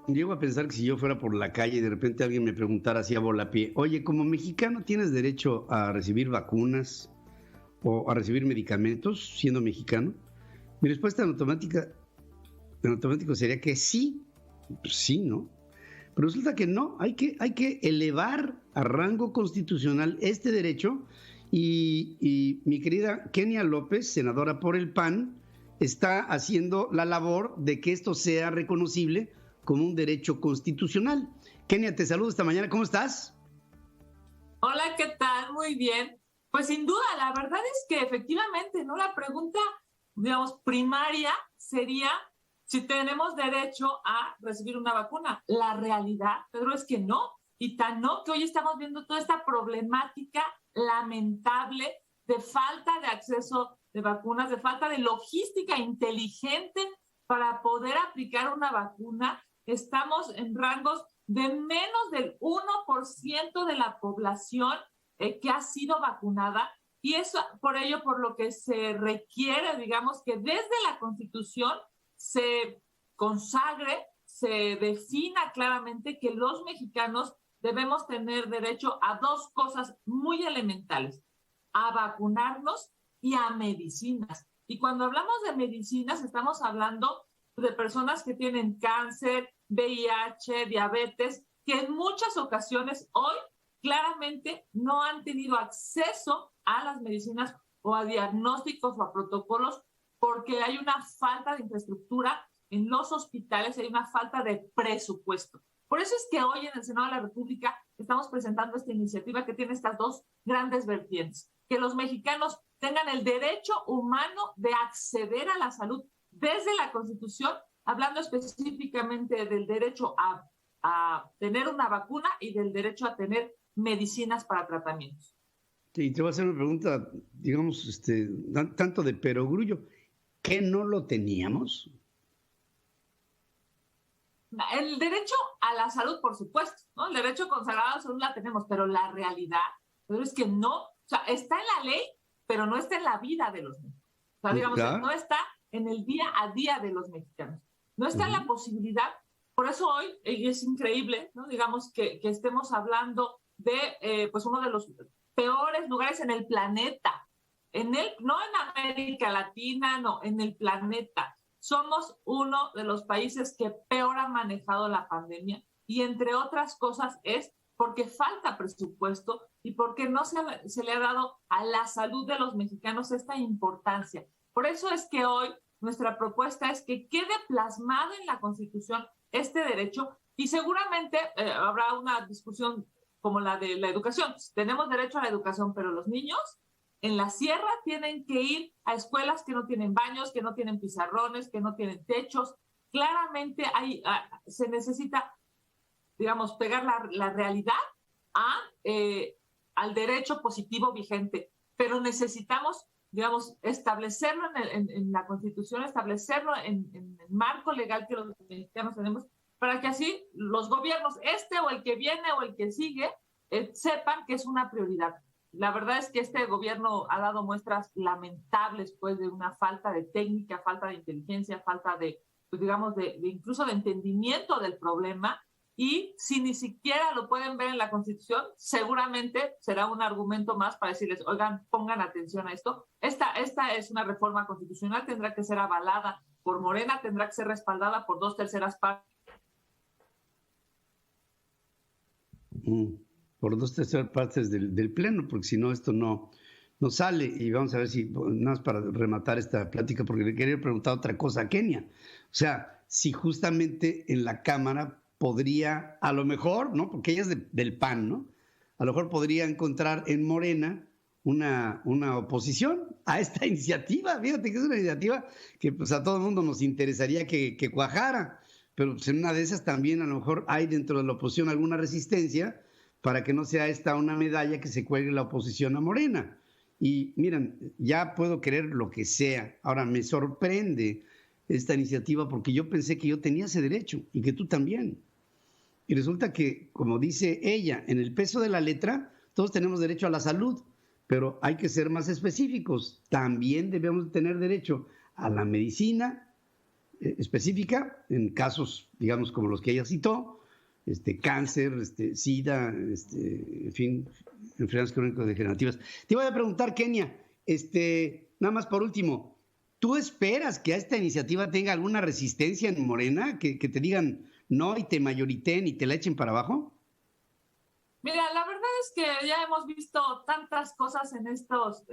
Llego a pensar que si yo fuera por la calle y de repente alguien me preguntara así a volapié, oye, como mexicano tienes derecho a recibir vacunas o a recibir medicamentos siendo mexicano, mi respuesta en automático sería que sí, pues sí, ¿no? Pero resulta que no, hay que elevar a rango constitucional este derecho y mi querida Kenia López, senadora por el PAN, está haciendo la labor de que esto sea reconocible como un derecho constitucional. Kenia, te saludo esta mañana, ¿cómo estás? Hola, ¿qué tal? Muy bien. Pues sin duda, la verdad es que efectivamente, ¿no? La pregunta, digamos, primaria sería si tenemos derecho a recibir una vacuna. La realidad, Pedro, es que no. Y tan no que hoy estamos viendo toda esta problemática lamentable de falta de acceso de vacunas, de falta de logística inteligente para poder aplicar una vacuna. Estamos en rangos de menos del 1% de la población que ha sido vacunada y eso por ello por lo que se requiere, digamos, que desde la Constitución se consagre, se defina claramente que los mexicanos debemos tener derecho a dos cosas muy elementales, a vacunarnos y a medicinas. Y cuando hablamos de medicinas, estamos hablando de personas que tienen cáncer, VIH, diabetes, que en muchas ocasiones hoy claramente no han tenido acceso a las medicinas o a diagnósticos o a protocolos porque hay una falta de infraestructura en los hospitales, hay una falta de presupuesto. Por eso es que hoy en el Senado de la República estamos presentando esta iniciativa que tiene estas dos grandes vertientes. Que los mexicanos tengan el derecho humano de acceder a la salud desde la Constitución, hablando específicamente del derecho a tener una vacuna y del derecho a tener medicinas para tratamientos. Y te voy a hacer una pregunta, digamos, tanto de perogrullo, ¿que no lo teníamos? El derecho a la salud, por supuesto, ¿no? El derecho consagrado a la salud la tenemos, pero la realidad, pero es que no, o sea, está en la ley, pero no está en la vida de los mexicanos. O sea, digamos, no Claro. está en el día a día de los mexicanos. No está en la Uh-huh. posibilidad. Por eso hoy es increíble, ¿no? Digamos, que estemos hablando de pues uno de los peores lugares en el planeta. No en América Latina, no, en el planeta. Somos uno de los países que peor ha manejado la pandemia y entre otras cosas es porque falta presupuesto y porque no se le ha dado a la salud de los mexicanos esta importancia. Por eso es que hoy nuestra propuesta es que quede plasmado en la Constitución este derecho y seguramente habrá una discusión como la de la educación. Tenemos derecho a la educación, pero los niños en la sierra tienen que ir a escuelas que no tienen baños, que no tienen pizarrones, que no tienen techos. Claramente se necesita, digamos, pegar la realidad a, al derecho positivo vigente, pero necesitamos, digamos, establecerlo en la Constitución, establecerlo en el marco legal que los mexicanos tenemos, para que así los gobiernos, este o el que viene o el que sigue, sepan que es una prioridad. La verdad es que este gobierno ha dado muestras lamentables pues de una falta de técnica, falta de inteligencia, falta de, pues, digamos, de incluso de entendimiento del problema y si ni siquiera lo pueden ver en la Constitución, seguramente será un argumento más para decirles, oigan, pongan atención a esto. Esta es una reforma constitucional, tendrá que ser avalada por Morena, tendrá que ser respaldada por 2/3 partes. Por 2/3 del Pleno, porque si no, esto no sale. Y vamos a ver si, nada más para rematar esta plática, porque le quería preguntar otra cosa a Kenia. O sea, si justamente en la Cámara podría, a lo mejor, ¿no? Porque ella es del PAN, ¿no? A lo mejor podría encontrar en Morena una oposición a esta iniciativa. Fíjate que es una iniciativa que pues, a todo el mundo nos interesaría que cuajara, pero pues, en una de esas también a lo mejor hay dentro de la oposición alguna resistencia para que no sea esta una medalla que se cuelgue la oposición a Morena. Y miren, ya puedo creer lo que sea. Ahora, me sorprende esta iniciativa porque yo pensé que yo tenía ese derecho y que tú también. Y resulta que, como dice ella, en el peso de la letra, todos tenemos derecho a la salud, pero hay que ser más específicos. También debemos tener derecho a la medicina, específica en casos, digamos, como los que ella citó, cáncer, SIDA, en fin, enfermedades crónico-degenerativas. Te voy a preguntar, Kenia, nada más por último, ¿tú esperas que a esta iniciativa tenga alguna resistencia en Morena? ¿Que te digan no y te mayoriten y te la echen para abajo? Mira, la verdad es que ya hemos visto tantas cosas en estos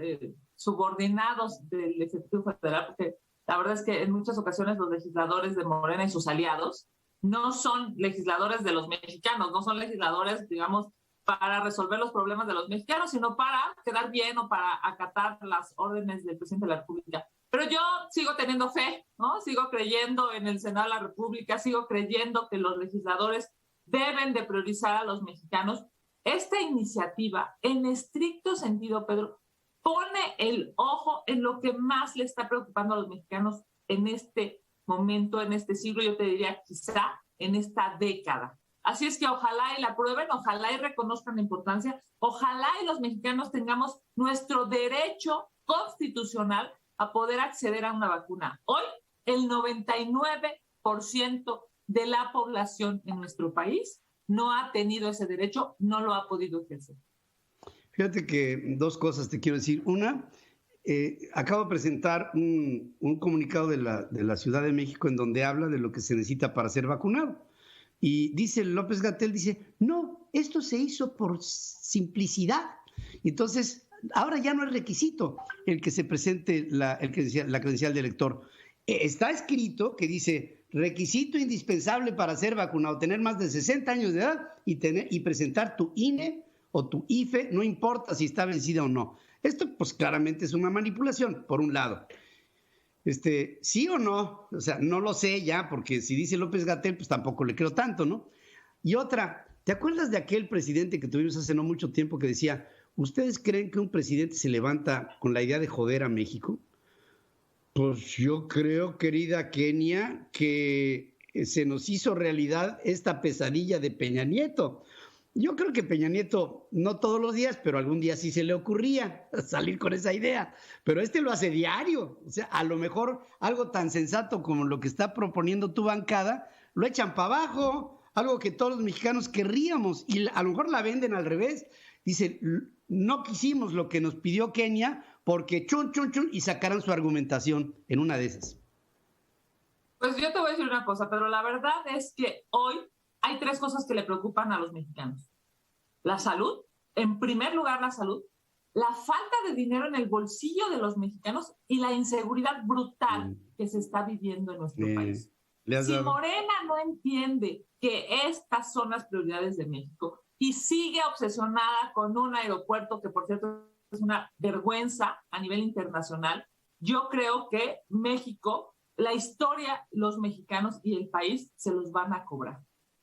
subordinados del Ejecutivo Federal, porque la verdad es que en muchas ocasiones los legisladores de Morena y sus aliados no son legisladores de los mexicanos, no son legisladores, digamos, para resolver los problemas de los mexicanos, sino para quedar bien o para acatar las órdenes del presidente de la República. Pero yo sigo teniendo fe, ¿no? Sigo creyendo en el Senado de la República, sigo creyendo que los legisladores deben de priorizar a los mexicanos. Esta iniciativa, en estricto sentido, Pedro, pone el ojo en lo que más le está preocupando a los mexicanos en este momento, en este siglo, yo te diría quizá en esta década. Así es que ojalá y la aprueben, ojalá y reconozcan la importancia, ojalá y los mexicanos tengamos nuestro derecho constitucional a poder acceder a una vacuna. Hoy, el 99% de la población en nuestro país no ha tenido ese derecho, no lo ha podido ejercer. Fíjate que dos cosas te quiero decir. Una, acabo de presentar un comunicado de la Ciudad de México en donde habla de lo que se necesita para ser vacunado. Y dice López-Gatell, dice, no, esto se hizo por simplicidad. Entonces, ahora ya no es requisito el que se presente la credencial de elector. Está escrito que dice, requisito indispensable para ser vacunado, tener más de 60 años de edad y presentar tu INE o tu IFE, no importa si está vencida o no. Esto pues claramente es una manipulación, por un lado. ¿Sí o no? O sea, no lo sé ya, porque si dice López-Gatell, pues tampoco le creo tanto, ¿no? Y otra, ¿te acuerdas de aquel presidente que tuvimos hace no mucho tiempo que decía, ¿ustedes creen que un presidente se levanta con la idea de joder a México? Pues yo creo, querida Kenia, que se nos hizo realidad esta pesadilla de Peña Nieto. Yo creo que Peña Nieto, no todos los días, pero algún día sí se le ocurría salir con esa idea. Pero lo hace diario. O sea, a lo mejor algo tan sensato como lo que está proponiendo tu bancada, lo echan para abajo, algo que todos los mexicanos querríamos. Y a lo mejor la venden al revés. Dicen, no quisimos lo que nos pidió Kenia porque chun, y sacaran su argumentación en una de esas. Pues yo te voy a decir una cosa, pero la verdad es que hoy hay tres cosas que le preocupan a los mexicanos. La salud, en primer lugar la salud, la falta de dinero en el bolsillo de los mexicanos y la inseguridad brutal que se está viviendo en nuestro país. Si Morena no entiende que estas son las prioridades de México y sigue obsesionada con un aeropuerto que, por cierto, es una vergüenza a nivel internacional, yo creo que México, la historia, los mexicanos y el país se los van a cobrar.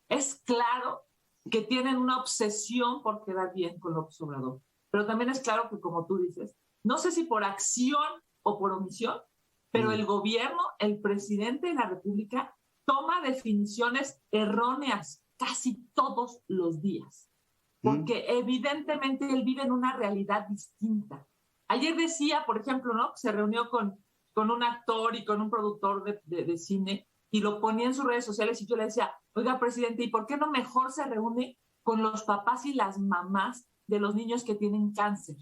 Es claro que tienen una obsesión por quedar bien con López Obrador, pero también es claro que, como tú dices, no sé si por acción o por omisión, pero el gobierno, el presidente de la República, toma definiciones erróneas casi todos los días, porque evidentemente él vive en una realidad distinta. Ayer decía, por ejemplo, ¿no? Se reunió con un actor y con un productor de cine y lo ponía en sus redes sociales y yo le decía, oiga, presidente, ¿y por qué no mejor se reúne con los papás y las mamás de los niños que tienen cáncer?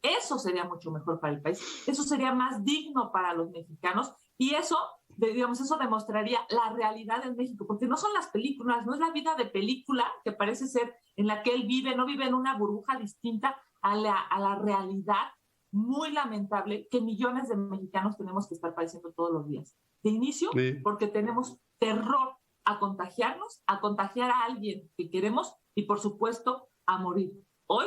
Eso sería mucho mejor para el país, eso sería más digno para los mexicanos y eso, digamos, eso demostraría la realidad en México, porque no son las películas, no es la vida de película que parece ser en la que él vive, no vive en una burbuja distinta a la realidad muy lamentable que millones de mexicanos tenemos que estar padeciendo todos los días. De inicio, porque tenemos terror a contagiarnos, a contagiar a alguien que queremos y, por supuesto, a morir. Hoy,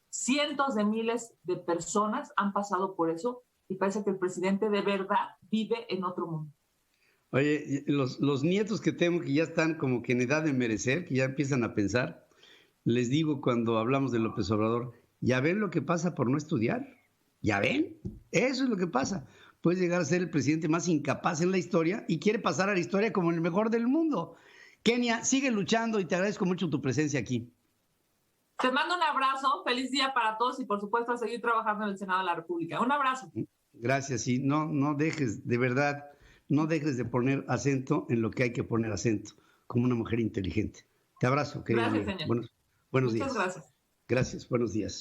cientos de miles de personas han pasado por eso y parece que el presidente de verdad vive en otro mundo. Oye, los nietos que tengo que ya están como que en edad de merecer, que ya empiezan a pensar, les digo cuando hablamos de López Obrador, ¿ya ven lo que pasa por no estudiar? ¿Ya ven? Eso es lo que pasa. Puede llegar a ser el presidente más incapaz en la historia y quiere pasar a la historia como el mejor del mundo. Kenia, sigue luchando y te agradezco mucho tu presencia aquí. Te mando un abrazo, feliz día para todos y por supuesto a seguir trabajando en el Senado de la República. Un abrazo. Gracias y no dejes, de verdad, no dejes de poner acento en lo que hay que poner acento, como una mujer inteligente. Te abrazo, querida amiga. Buenos días. Muchas gracias. Gracias, buenos días.